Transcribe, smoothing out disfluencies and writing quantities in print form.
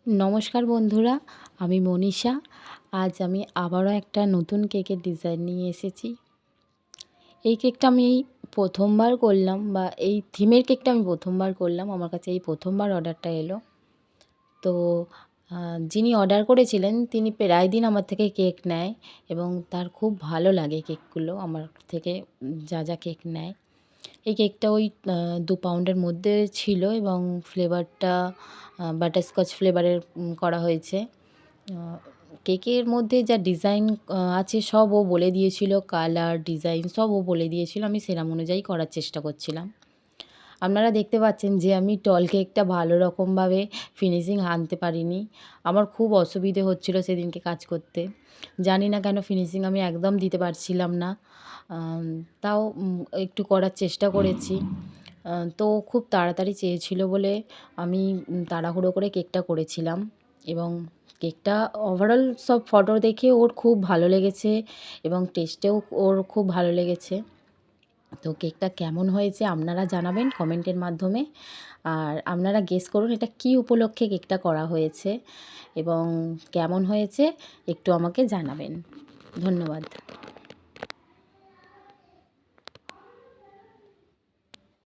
নমস্কার বন্ধুরা, আমি মনীষা। আজ আমি আবারও একটা নতুন কেকের ডিজাইন নিয়ে এসেছি। এই কেকটা আমি প্রথমবার করলাম, বা এই থিমের কেকটা আমি প্রথমবার করলাম। আমার কাছে এই প্রথমবার অর্ডারটা এলো। তো যিনি অর্ডার করেছিলেন তিনি প্রায় দিন আমার থেকে কেক নেয় এবং তার খুব ভালো লাগে কেকগুলো আমার থেকে যা যা কেক নেয়। এই কেকটা ওই 2 পাউন্ডের মধ্যে ছিল এবং ফ্লেভারটা বাটারস্কচ ফ্লেভারের করা হয়েছে। কেকের মধ্যে যা ডিজাইন আছে সব ও বলে দিয়েছিল, কালার, ডিজাইন সব ও বলে দিয়েছিল। আমি সেরকম অনুযায়ী করার চেষ্টা করছিলাম। আপনারা দেখতে পাচ্ছেন যে আমি টল কেকটা ভালো রকমভাবে ফিনিশিং আনতে পারিনি। আমার খুব অসুবিধে হচ্ছিল সেদিনকে কাজ করতে। জানি না কেন ফিনিশিং আমি একদম দিতে পারছিলাম না। তাও একটু করার চেষ্টা করেছি। তো খুব তাড়াতাড়ি চেয়েছিল বলে আমি তাড়াহুড়ো করে কেকটা করেছিলাম এবং কেকটা ওভারঅল সব ফটো দেখে ওর খুব ভালো লেগেছে এবং টেস্টেও ওর খুব ভালো লেগেছে। তো কেকটা কেমন হয়েছে আপনারা জানাবেন কমেন্টের মাধ্যমে। আর আপনারা গেস করুন এটা কী উপলক্ষে কেকটা করা হয়েছে এবং কেমন হয়েছে একটু আমাকে জানাবেন। ধন্যবাদ।